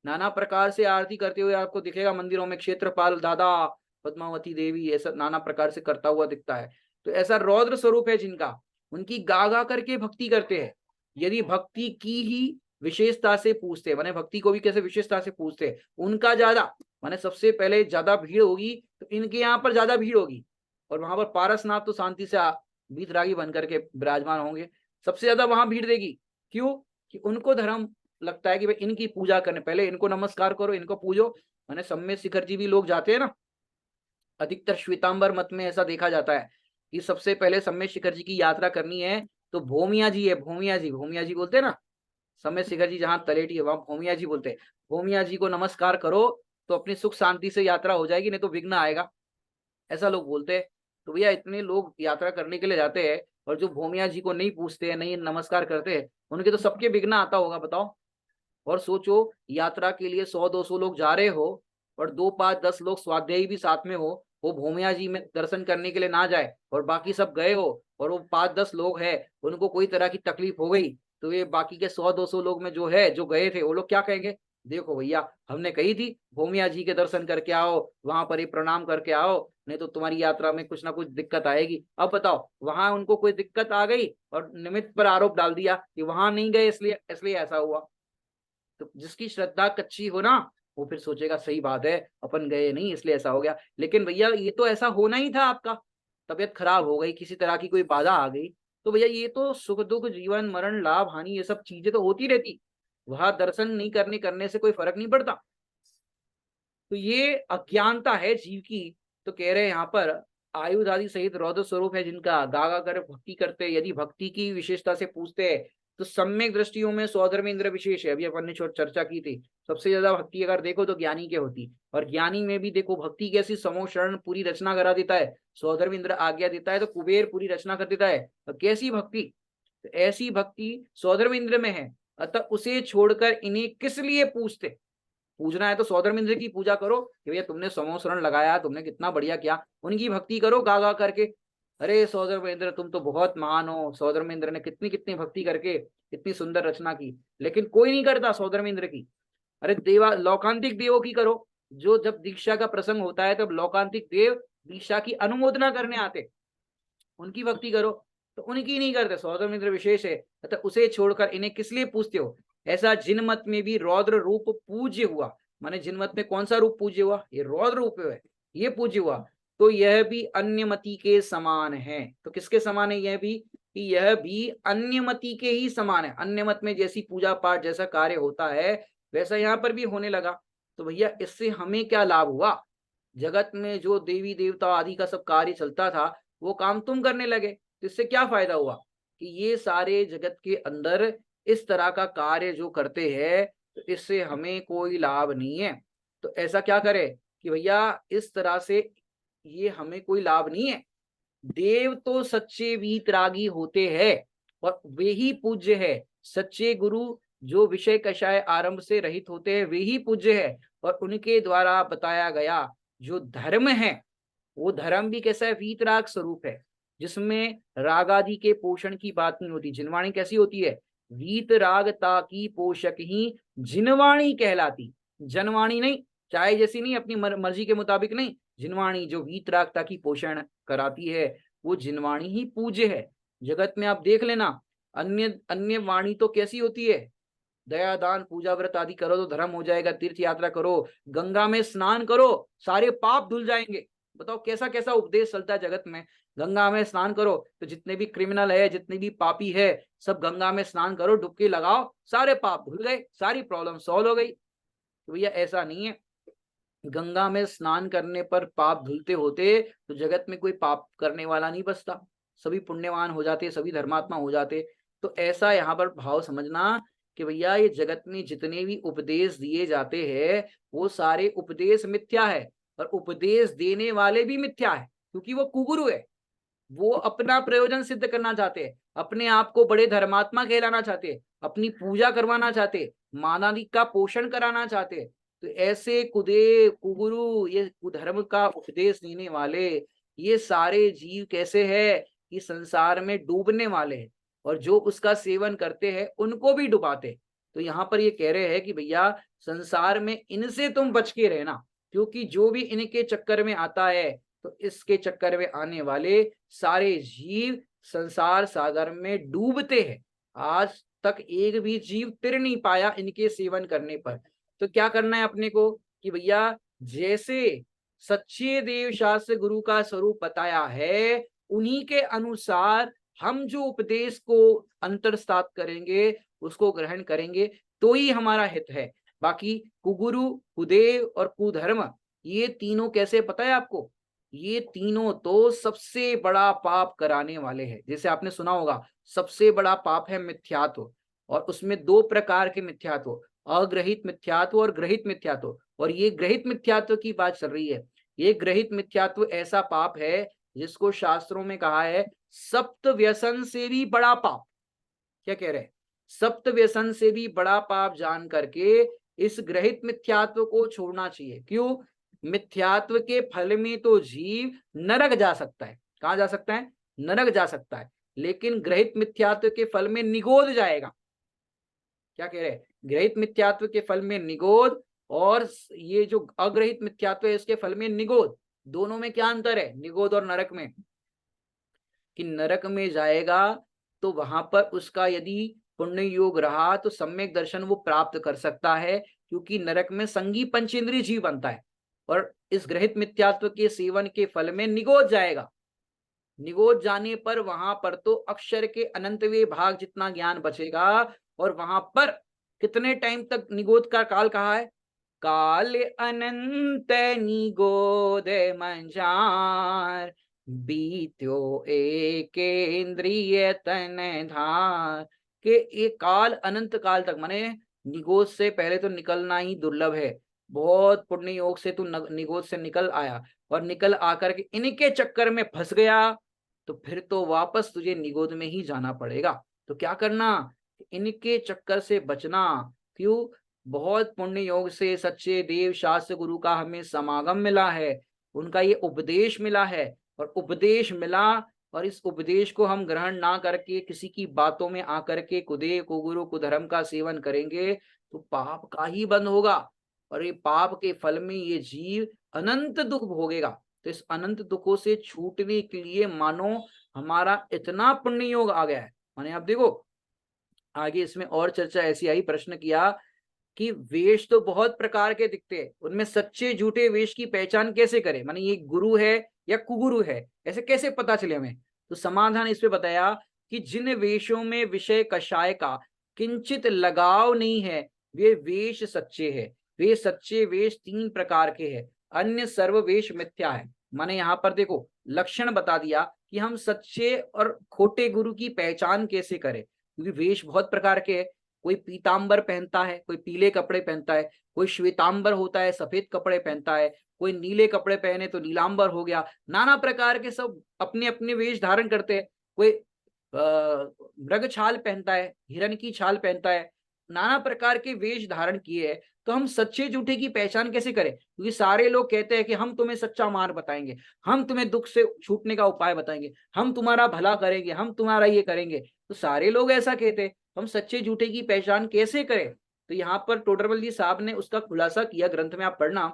Speaker 1: नाना प्रकार से आरती करते हुए आपको दिखेगा मंदिरों में, क्षेत्रपाल दादा, पद्मावती देवी, ऐसा नाना प्रकार से करता हुआ दिखता है। तो ऐसा रौद्र स्वरूप है जिनका, उनकी गा गा करके भक्ति करते हैं। यदि भक्ति की ही विशेषता से पूछते, माने भक्ति को भी कैसे विशेषता से पूछते, उनका ज्यादा, माने सबसे पहले ज्यादा भीड़ होगी तो इनके यहाँ पर ज्यादा भीड़ होगी, और वहां पर पारसनाथ तो शांति से वीतरागी बन करके विराजमान होंगे, सबसे ज्यादा वहां भीड़ देगी। क्यों? कि उनको धर्म लगता है कि भाई इनकी पूजा करने, पहले इनको नमस्कार करो, इनको पूजो। मैंने सम्मेद शिखर जी भी लोग जाते हैं ना, अधिकतर श्वेतांबर मत में ऐसा देखा जाता है कि सबसे पहले सम्मेद शिखर जी की यात्रा करनी है तो भूमिया जी है, भूमिया जी बोलते हैं ना, सम्मेद शिखर जी जहाँ तलेटी है वहां भूमिया जी बोलते हैं। भूमिया जी को नमस्कार करो तो अपनी सुख शांति से यात्रा हो जाएगी, नहीं तो विघ्न आएगा, ऐसा लोग बोलते हैं। तो भैया इतने लोग यात्रा करने के लिए जाते हैं और जो भूमिया जी को नहीं पूछते हैं, नहीं नमस्कार करते हैं, उनके तो सबके विघ्न आता होगा, बताओ। और सोचो यात्रा के लिए 100-200 लोग जा रहे हो और 2-5-10 लोग स्वाध्यायी भी साथ में हो, वो भूमिया जी में दर्शन करने के लिए ना जाए और बाकी सब गए हो, और वो 5-10 लोग हैं उनको कोई तरह की तकलीफ हो गई, तो ये बाकी के 100-200 लोग में जो है, जो गए थे, वो लोग क्या कहेंगे? देखो भैया हमने कही थी भूमिया जी के दर्शन करके आओ, वहां पर ही प्रणाम करके आओ, नहीं तो तुम्हारी यात्रा में कुछ ना कुछ दिक्कत आएगी। अब बताओ वहां उनको कोई दिक्कत आ गई और निमित्त पर आरोप डाल दिया कि वहां नहीं गए इसलिए इसलिए ऐसा हुआ। तो जिसकी श्रद्धा कच्ची हो ना, वो फिर सोचेगा सही बात है, अपन गए नहीं इसलिए ऐसा हो गया। लेकिन भैया ये तो ऐसा होना ही था, आपका तबीयत खराब हो गई, किसी तरह की कोई बाधा आ गई, तो भैया ये तो सुख दुख जीवन मरण लाभ हानि ये सब चीजें तो होती रहती, वहां दर्शन नहीं करने करने से कोई फर्क नहीं पड़ता। तो ये अज्ञानता है जीव की। तो कह रहे हैं यहाँ पर आयुध आदि सहित रौद्र स्वरूप है जिनका, गा गा कर भक्ति करते, यदि भक्ति की विशेषता से पूछते हैं तो सम्यक दृष्टियों में स्वधर्म इंद्र विशेष है, अभी अपन ने चर्चा की थी। सबसे ज्यादा भक्ति अगर देखो तो ज्ञानी के होती, और ज्ञानी में भी देखो भक्ति कैसी, समो शरण पूरी रचना करा देता है, स्वधर्म इंद्र आज्ञा देता है तो कुबेर पूरी रचना कर देता है। तो कैसी भक्ति? तो ऐसी भक्ति स्वधर्म इंद्र में है, अतः उसे छोड़कर इन्हें किस लिए पूछते? पूजना है तो सौधर्म इंद्र की पूजा करो कि भैया तुमने समोसरण लगाया, तुमने कितना बढ़िया किया, उनकी भक्ति करो गा गा करके। अरे सौधर्म इंद्र तुम तो बहुत महान हो, सौधर्म इंद्र ने कितनी कितनी भक्ति करके इतनी सुंदर रचना की, लेकिन कोई नहीं करता सौधर्म इंद्र की। अरे देवा लौकांतिक देवों की करो, जो जब दीक्षा का प्रसंग होता है तब लौकांतिक देव दीक्षा की अनुमोदना करने आते, उनकी भक्ति करो, तो उनकी नहीं करते, सौधर्म इंद्र विशेष है, अतः उसे छोड़कर इन्हें किस लिए पूछते हो? ऐसा जिन मत में भी रौद्र रूप पूज्य हुआ, माने जिन मत में कौन सा रूप पूज्य हुआ? ये रौद्र रूप है, ये पूज्य हुआ। तो यह भी अन्य मति के समान है। तो किसके समान है? यह भी, कि यह भी अन्य मति के ही समान है। अन्य मत में जैसी पूजा पाठ जैसा कार्य होता है वैसा यहाँ पर भी होने लगा। तो भैया इससे हमें क्या लाभ हुआ? जगत में जो देवी देवता आदि का सब कार्य चलता था वो काम तुम करने लगे, तो इससे क्या फायदा हुआ? कि ये सारे जगत के अंदर इस तरह का कार्य जो करते हैं तो इससे हमें कोई लाभ नहीं है। तो ऐसा क्या करे कि भैया इस तरह से ये हमें कोई लाभ नहीं है। देव तो सच्चे वीतरागी होते हैं और वे ही पूज्य है। सच्चे गुरु जो विषय कषाय आरंभ से रहित होते हैं वे ही पूज्य है, और उनके द्वारा बताया गया जो धर्म है वो धर्म भी कैसा है? वीतराग स्वरूप है, जिसमें राग आदि के पोषण की बात नहीं होती। जिनवाणी कैसी होती है? वीतरागता की पोषक ही जिनवाणी कहलाती, जनवाणी नहीं, चाहे जैसी नहीं, अपनी मर्जी के मुताबिक नहीं। जिनवाणी जो वीतरागता की पोषण कराती है वो जिनवाणी ही पूज्य है। जगत में आप देख लेना, अन्य अन्य वाणी तो कैसी होती है? दया दान पूजा व्रत आदि करो तो धर्म हो जाएगा, तीर्थ यात्रा करो, गंगा में स्नान करो सारे पाप धुल जाएंगे। बताओ कैसा कैसा उपदेश चलता है जगत में। गंगा में स्नान करो तो जितने भी क्रिमिनल है, जितने भी पापी है, सब गंगा में स्नान करो, डुबकी लगाओ, सारे पाप धुल गए, सारी प्रॉब्लम सॉल्व हो गई। तो भैया ऐसा नहीं है, गंगा में स्नान करने पर पाप धुलते होते तो जगत में कोई पाप करने वाला नहीं बचता, सभी पुण्यवान हो जाते, सभी धर्मात्मा हो जाते। तो ऐसा यहाँ पर भाव समझना कि भैया ये जगत में जितने भी उपदेश दिए जाते हैं वो सारे उपदेश मिथ्या है, और उपदेश देने वाले भी मिथ्या है, क्योंकि वो कुगुरु है। वो अपना प्रयोजन सिद्ध करना चाहते हैं, अपने आप को बड़े धर्मात्मा कहलाना चाहते हैं, अपनी पूजा करवाना चाहते हैं, मानवी का पोषण कराना चाहते हैं। तो ऐसे कुगुरु, ये कुधर्म का उपदेश देने वाले, ये सारे जीव कैसे है कि संसार में डूबने वाले हैं, और जो उसका सेवन करते हैं उनको भी डुबाते। तो यहाँ पर ये कह रहे हैं कि भैया संसार में इनसे तुम बच के रहना, क्योंकि जो भी इनके चक्कर में आता है तो इसके चक्कर में आने वाले सारे जीव संसार सागर में डूबते हैं। आज तक एक भी जीव तिर नहीं पाया इनके सेवन करने पर। तो क्या करना है अपने को कि भैया जैसे सच्चे देव शास्त्र गुरु का स्वरूप बताया है उन्हीं के अनुसार हम जो उपदेश को अंतर्स्तात करेंगे, उसको ग्रहण करेंगे, तो ही हमारा हित है। बाकी कुगुरु, कुदेव और कुधर्म, ये तीनों कैसे पता है आपको? ये तीनों तो सबसे बड़ा पाप कराने वाले हैं। जैसे आपने सुना होगा, सबसे बड़ा पाप है मिथ्यात्व, और उसमें दो प्रकार के मिथ्यात्व, अग्रहित मिथ्यात्व और ग्रहित मिथ्यात्व। और ये ग्रहित मिथ्यात्व की बात चल रही है। ये ग्रहित मिथ्यात्व ऐसा पाप है जिसको शास्त्रों में कहा है सप्त व्यसन से भी बड़ा पाप। क्या कह रहे हैं? सप्त व्यसन से भी बड़ा पाप जान करके इस ग्रहित मिथ्यात्व को छोड़ना चाहिए। क्यों? मिथ्यात्व के फल में तो जीव नरक जा सकता है। कहां जा सकता है? नरक जा सकता है। लेकिन ग्रहित मिथ्यात्व के फल में निगोद जाएगा। क्या कह रहे हैं? ग्रहित मिथ्यात्व के फल में निगोद, और ये जो अग्रहित मिथ्यात्व है इसके फल में निगोद। दोनों में क्या अंतर है निगोद और नरक में? कि नरक में जाएगा तो वहां पर उसका यदि पुण्य योग रहा तो सम्यक दर्शन वो प्राप्त कर सकता है, क्योंकि नरक में संगी पंचेंद्रिय जीव बनता है। और इस ग्रहित मिथ्यात्व के सेवन के फल में निगोद जाएगा। निगोद जाने पर वहां पर तो अक्षर के अनंतवें भाग जितना ज्ञान बचेगा। और वहां पर कितने टाइम तक निगोद का काल कहा है? काल अनंत निगोद मंजार, बीत्यो एक इंद्रिय तन धार। के एक काल अनंत काल तक, माने निगोद से पहले तो निकलना ही दुर्लभ है। बहुत पुण्य योग से तू निगोद से निकल आया, और निकल आकर के इनके चक्कर में फंस गया, तो फिर तो वापस तुझे निगोद में ही जाना पड़ेगा। तो क्या करना? इनके चक्कर से बचना। क्यों? बहुत पुण्य योग से सच्चे देव शास्त्र गुरु का हमें समागम मिला है, उनका ये उपदेश मिला है। और उपदेश मिला, और इस उपदेश को हम ग्रहण ना करके किसी की बातों में आकर के कुदेव कुगुरु कुधर्म का सेवन करेंगे, तो पाप का ही बंद होगा। और ये पाप के फल में ये जीव अनंत दुख भोगेगा। तो इस अनंत दुखों से छूटने के लिए मानो हमारा इतना पुण्य योग आ गया है। माने आप देखो आगे इसमें और चर्चा ऐसी आई, प्रश्न किया कि वेश तो बहुत प्रकार के दिखते हैं, उनमें सच्चे झूठे वेश की पहचान कैसे करें? माने ये गुरु है या कुगुरु है, ऐसे कैसे पता चले हमें? तो समाधान इस पे बताया कि जिन वेशों में विषय कषाय का किंचित लगाव नहीं है, वे वेश सच्चे हैं। वे सच्चे वेश तीन प्रकार के हैं, अन्य सर्व वेश मिथ्या है। माने यहाँ पर देखो लक्षण बता दिया कि हम सच्चे और खोटे गुरु की पहचान कैसे करें, क्योंकि वेश बहुत प्रकार के हैं। कोई पीतांबर पहनता है, कोई पीले कपड़े पहनता है, कोई श्वेतांबर होता है, सफेद कपड़े पहनता है, कोई नीले कपड़े पहने तो नीलांबर हो गया। नाना प्रकार के सब अपने अपने वेश धारण करते हैं। कोई मृग छाल पहनता है, हिरण की छाल पहनता है, नाना प्रकार के वेश धारण किए हैं। तो हम सच्चे झूठे की पहचान कैसे करें? क्योंकि सारे लोग कहते हैं कि हम तुम्हें सच्चा मार्ग बताएंगे, हम तुम्हें दुख से छूटने का उपाय बताएंगे, हम तुम्हारा भला करेंगे, हम तुम्हारा ये करेंगे। तो सारे लोग ऐसा कहते हैं, हम सच्चे झूठे की पहचान कैसे करें? तो यहाँ पर टोडरमल जी साहब ने उसका खुलासा किया, ग्रंथ में आप पढ़ना,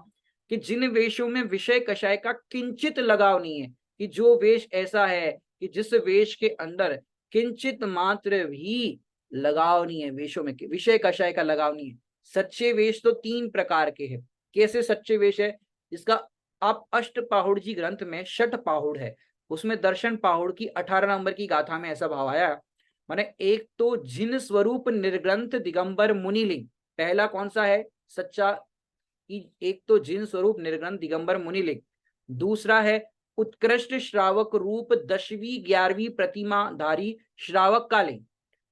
Speaker 1: कि जिन वेशों में विषय कषाय का किंचित लगाव नहीं है, कि जो वेश ऐसा है कि जिस वेश के अंदर किंचित मात्र भी लगाव नहीं है, वेशों में विषय कषाय का लगाव नहीं है। सच्चे वेश तो तीन प्रकार के हैं। कैसे सच्चे वेश है? इसका आप अष्ट पाहुड़ जी ग्रंथ में छठ पाहुड़ है, उसमें दर्शन पाहुड़ की 18 नंबर की गाथा में ऐसा भाव आया। माने एक तो जिन स्वरूप निर्ग्रंथ दिगंबर मुनिलिंग, पहला कौन सा है सच्चा? कि एक तो जिन स्वरूप निर्ग्रंथ दिगंबर मुनिलिंग, दूसरा है उत्कृष्ट श्रावक रूप 10वीं 11वीं प्रतिमाधारी श्रावक का लिंग,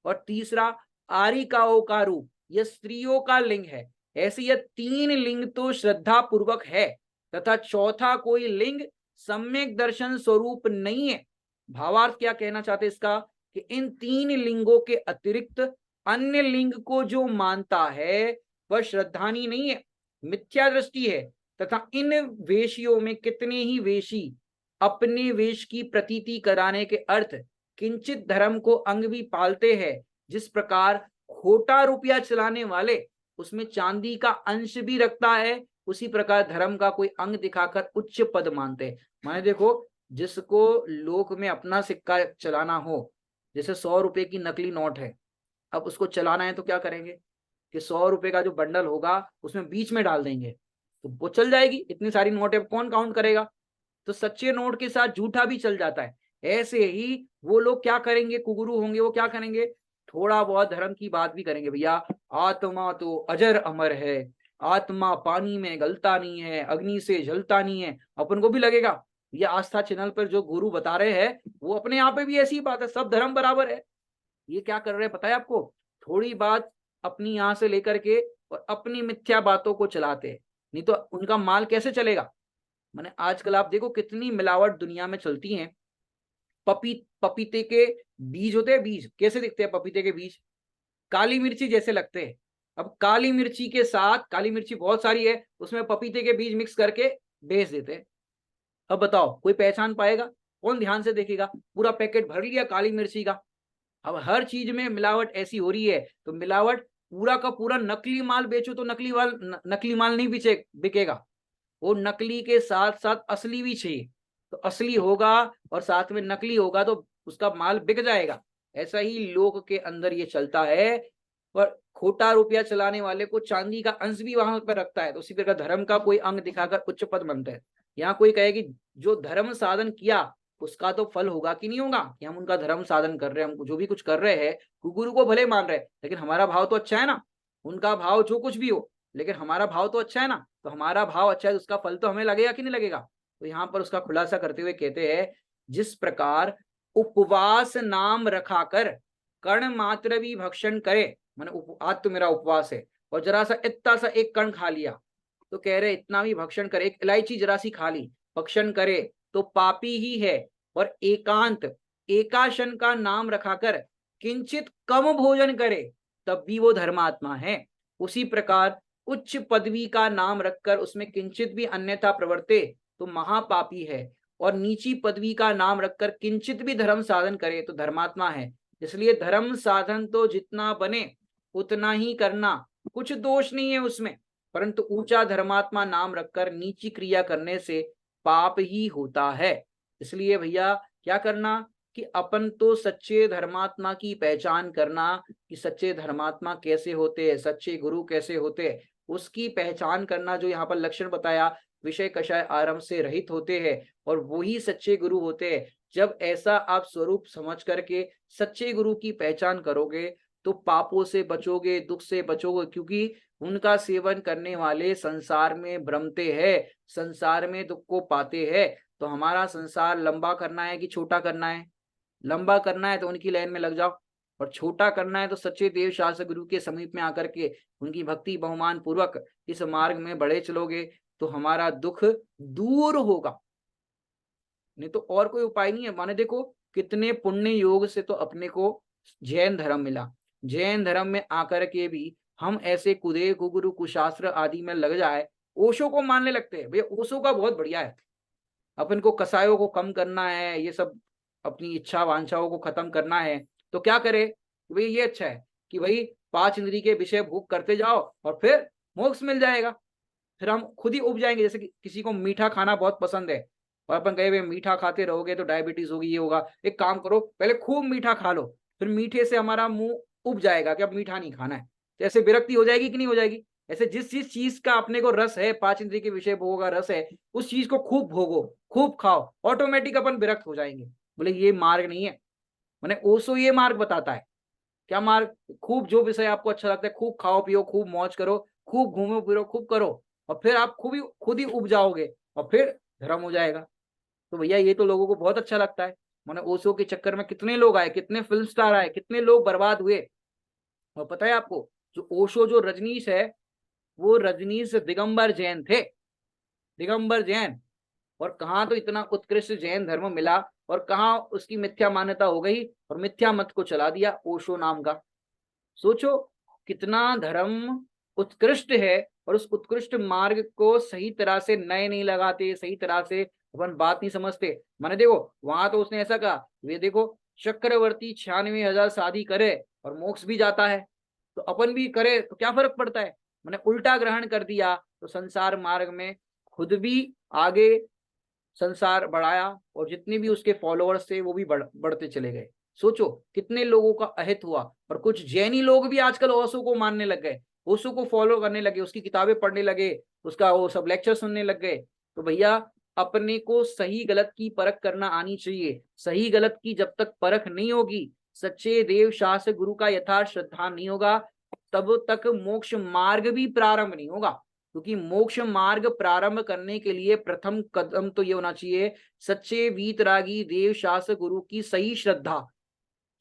Speaker 1: और तीसरा आरिकाओं का रूप, यह स्त्रियों का लिंग है। ऐसे यह तीन लिंग तो श्रद्धा पूर्वक है, तथा चौथा कोई लिंग सम्यक दर्शन स्वरूप नहीं है। भावार्थ क्या कहना चाहते इसका? कि इन तीन लिंगों के अतिरिक्त अन्य लिंग को जो मानता है वह श्रद्धानी नहीं है, मिथ्या दृष्टि है। तथा इन वेशियों में कितने ही वेशी अपने वेश की प्रतीति कराने के अर्थ किंचित धर्म को अंग भी पालते हैं। जिस प्रकार खोटा रुपया चलाने वाले उसमें चांदी का अंश भी रखता है, उसी प्रकार धर्म का कोई अंग दिखाकर उच्च पद मानते हैं। माने देखो, जिसको लोक में अपना सिक्का चलाना हो, जैसे 100 रुपए की नकली नोट है, अब उसको चलाना है तो क्या करेंगे कि 100 रुपए का जो बंडल होगा उसमें बीच में डाल देंगे, तो वो चल जाएगी। इतनी सारी नोट है, कौन काउंट करेगा? तो सच्चे नोट के साथ झूठा भी चल जाता है। ऐसे ही वो लोग क्या करेंगे, कुगुरु होंगे, वो क्या करेंगे, थोड़ा बहुत धर्म की बात भी करेंगे। भैया आत्मा तो अजर अमर है, आत्मा पानी में गलता नहीं है, अग्नि से जलता नहीं है। अपन को भी लगेगा ये आस्था चैनल पर जो गुरु बता रहे हैं वो अपने यहाँ पे भी ऐसी बात है, सब धर्म बराबर है। ये क्या कर रहे हैं पता है आपको, थोड़ी बात अपनी यहाँ से लेकर के और अपनी मिथ्या बातों को चलाते हैं, नहीं तो उनका माल कैसे चलेगा। माने आजकल आप देखो कितनी मिलावट दुनिया में चलती है। पपीते के बीज होते हैं, बीज कैसे दिखते हैं पपीते के बीज, काली मिर्ची जैसे लगते हैं। अब काली मिर्ची के साथ, काली मिर्ची बहुत सारी है, उसमें पपीते के बीज मिक्स करके बेच देते हैं। अब बताओ कोई पहचान पाएगा, कौन ध्यान से देखेगा, पूरा पैकेट भर लिया काली मिर्ची का। अब हर चीज में मिलावट ऐसी हो रही है, तो मिलावट पूरा का पूरा नकली माल बेचो तो नकली माल नहीं बिकेगा, वो नकली के साथ साथ असली भी चाहिए। तो असली होगा और साथ में नकली होगा तो उसका माल बिक जाएगा। ऐसा ही लोक के अंदर ये चलता है, और खोटा रुपया चलाने वाले को चांदी का अंश भी वहां पर रखता है। तो उसी प्रकार धर्म का कोई अंग दिखाकर उच्च पद बनता है। यहाँ कोई कहे कि जो धर्म साधन किया उसका तो फल होगा कि नहीं होगा, कि हम उनका धर्म साधन कर रहे हैं, हम जो भी कुछ कर रहे हैं गुरु को भले मान रहे हैं, लेकिन हमारा भाव तो अच्छा है ना। उनका भाव जो कुछ भी हो, लेकिन हमारा भाव तो अच्छा है ना, तो हमारा भाव अच्छा है तो उसका फल तो हमें लगेगा कि नहीं लगेगा। तो यहाँ पर उसका खुलासा करते हुए कहते हैं, जिस प्रकार उपवास नाम रखाकर कर्ण मात्र भी भक्षण करे, मैंने आज तो मेरा उपवास है और जरा सा इतना सा एक कण खा लिया, तो कह रहे इतना भी भक्षण करे, एक इलायची जरा सी खा ली भक्षण करे तो पापी ही है। और एकांत एकाशन का नाम रखाकर किंचित कम भोजन करे तब भी वो धर्मात्मा है। उसी प्रकार उच्च पदवी का नाम रखकर उसमें किंचित भी अन्यथा प्रवर्ते तो महापापी है, और नीची पदवी का नाम रखकर किंचित भी धर्म साधन करे तो धर्मात्मा है। इसलिए धर्म साधन तो जितना बने उतना ही करना, कुछ दोष नहीं है उसमें, परंतु ऊंचा धर्मात्मा नाम रखकर नीची क्रिया करने से पाप ही होता है। इसलिए भैया क्या करना कि अपन तो सच्चे धर्मात्मा की पहचान करना, कि सच्चे धर्मात्मा कैसे होते हैं, सच्चे गुरु कैसे होते हैं, उसकी पहचान करना। जो यहाँ पर लक्षण बताया, विषय कषाय आरंभ से रहित होते हैं और वही सच्चे गुरु होते हैं। जब ऐसा आप स्वरूप समझ करके सच्चे गुरु की पहचान करोगे तो पापों से बचोगे, दुख से बचोगे, क्योंकि उनका सेवन करने वाले संसार में भ्रमते हैं, संसार में दुख को पाते हैं। तो हमारा संसार लंबा करना है कि छोटा करना है, लंबा करना है तो उनकी लाइन में लग जाओ, और छोटा करना है तो सच्चे देव शास्त्र गुरु के समीप में आकर के उनकी भक्ति बहुमान पूर्वक इस मार्ग में बढ़े चलोगे तो हमारा दुख दूर होगा। नहीं तो और कोई उपाय नहीं है। माने देखो कितने पुण्य योग से तो अपने को जैन धर्म मिला, जैन धर्म में आकर के भी हम ऐसे कुदे कुगुरु कुशास्त्र आदि में लग जाए, ओशो को मानने लगते हैं। भैया ओशो का बहुत बढ़िया है, अपन को कसायों को कम करना है, ये सब अपनी इच्छा वांछाओं को खत्म करना है, तो क्या करे भाई, ये अच्छा है कि भाई 5 इंद्रिय के विषय भोग करते जाओ और फिर मोक्ष मिल जाएगा। फिर हम खुद ही उब जाएंगे। जैसे कि किसी को मीठा खाना बहुत पसंद है और अपन कहे मीठा खाते रहोगे तो डायबिटीज होगी, ये होगा, एक काम करो पहले खूब मीठा खा लो, फिर मीठे से हमारा मुंह उब जाएगा कि अब मीठा नहीं खाना है। तो ऐसे विरक्ति हो जाएगी कि नहीं हो जाएगी। ऐसे जिस जिस चीज का अपने को रस है, 5 इंद्रिय के विषय भोगों का रस है, उस चीज को खूब भोगो, खूब खाओ, ऑटोमेटिक अपन विरक्त हो जाएंगे। बोले ये मार्ग नहीं है। मैंने ओशो ये मार्ग बताता है। क्या मार्ग? खूब जो विषय आपको अच्छा लगता है खूब खाओ पियो, खूब मौज करो, खूब घूमो फिरो, खूब करो, और फिर आप खुद ही उब जाओगे और फिर धर्म हो जाएगा। तो भैया ये तो लोगों को बहुत अच्छा लगता है। मैंने ओशो के चक्कर में कितने लोग आए, कितने फिल्म स्टार आए, कितने लोग बर्बाद हुए। और पता है आपको जो ओशो, जो रजनीश है, वो रजनीश दिगंबर जैन थे, दिगंबर जैन। और कहाँ तो इतना उत्कृष्ट जैन धर्म मिला और कहाँ उसकी मिथ्या मान्यता हो गई और मिथ्या मत को चला दिया ओशो नाम का। सोचो कितना धर्म उत्कृष्ट है और उस उत्कृष्ट मार्ग को सही तरह से नए नहीं लगाते, सही तरह से अपन बात नहीं समझते। माने देखो वहां तो उसने ऐसा कहा, ये देखो चक्रवर्ती 96,000 शादी करे और मोक्ष भी जाता है, तो अपन भी करे तो क्या फर्क पड़ता है। मैंने उल्टा ग्रहण कर दिया तो संसार मार्ग में खुद भी आगे संसार बढ़ाया और जितने भी उसके फॉलोअर्स थे वो भी बढ़ते चले गए। सोचो कितने लोगों का अहित हुआ। और कुछ जैनी लोग भी आजकल ओशो को मानने लग गए, ओशो को फॉलो करने लगे, उसकी किताबें पढ़ने लगे, उसका वो सब लेक्चर सुनने लग गए। तो भैया अपने को सही गलत की परख करना आनी चाहिए। सही गलत की जब तक परख नहीं होगी, सच्चे देव शास्त्र गुरु का यथार्थ श्रद्धा नहीं होगा, तब तक मोक्ष मार्ग भी प्रारंभ नहीं होगा। क्योंकि मोक्ष मार्ग प्रारंभ करने के लिए प्रथम कदम तो ये होना चाहिए, सच्चे वीतरागी देव शास्त्र गुरु की सही श्रद्धा।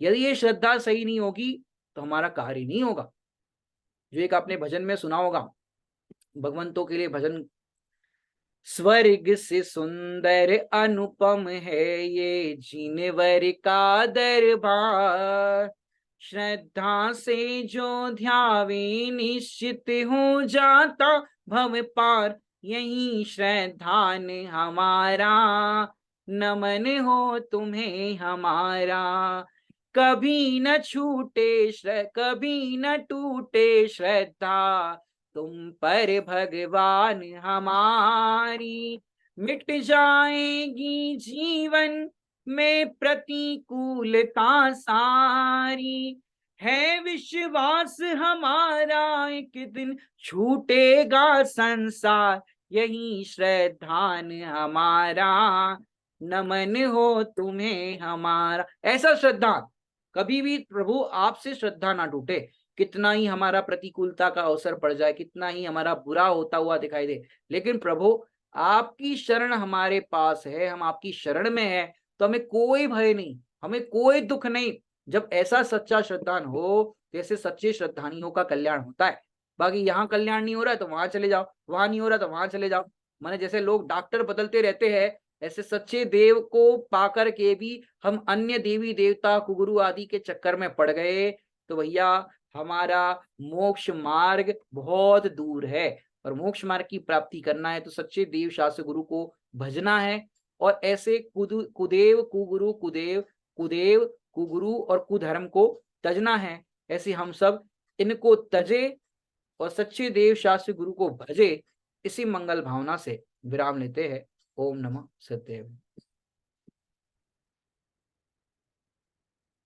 Speaker 1: यदि ये श्रद्धा सही नहीं होगी तो हमारा कार्य नहीं होगा। जो एक आपने भजन में सुना होगा, भगवंतों के लिए भजन, स्वर्ग से सुंदर अनुपम है ये जिनवर का दरबार, श्रद्धा से जो ध्यावे निश्चित हो जाता भव पार, यही श्रद्धा ने हमारा, नमन हो तुम्हें हमारा। कभी न छूटे कभी न टूटे श्रद्धा तुम पर भगवान हमारी, मिट जाएगी जीवन में प्रतिकूलता सारी, है विश्वास हमारा एक दिन छूटेगा संसार, यही श्रद्धान हमारा, नमन हो तुम्हें हमारा। ऐसा श्रद्धा, कभी भी प्रभु आपसे श्रद्धा ना टूटे। कितना ही हमारा प्रतिकूलता का अवसर पड़ जाए, कितना ही हमारा बुरा होता हुआ दिखाई दे, लेकिन प्रभु आपकी शरण हमारे पास है, हम आपकी शरण में है, तो हमें कोई भय नहीं, हमें कोई दुख नहीं। जब ऐसा सच्चा श्रद्धान हो, जैसे सच्चे श्रद्धानियों का कल्याण होता है। बाकी यहाँ कल्याण नहीं हो रहा है तो वहां चले जाओ, वहां नहीं हो रहा तो वहां चले जाओ। माने जैसे लोग डॉक्टर बदलते रहते हैं, ऐसे सच्चे देव को पाकर के भी हम अन्य देवी देवता कुगुरु आदि के चक्कर में पड़ गए, तो भैया हमारा मोक्ष मार्ग बहुत दूर है। और मोक्ष मार्ग की प्राप्ति करना है तो सच्चे देव शास्त्र गुरु को भजना है, और ऐसे कुदेव कुगुरु कुदेव कुदेव कुगुरु और कुधर्म को तजना है। ऐसे हम सब इनको तजे और सच्चे देव शास्त्र गुरु को भजे। इसी मंगल भावना से विराम लेते हैं। ओम नमः सत्यदेव।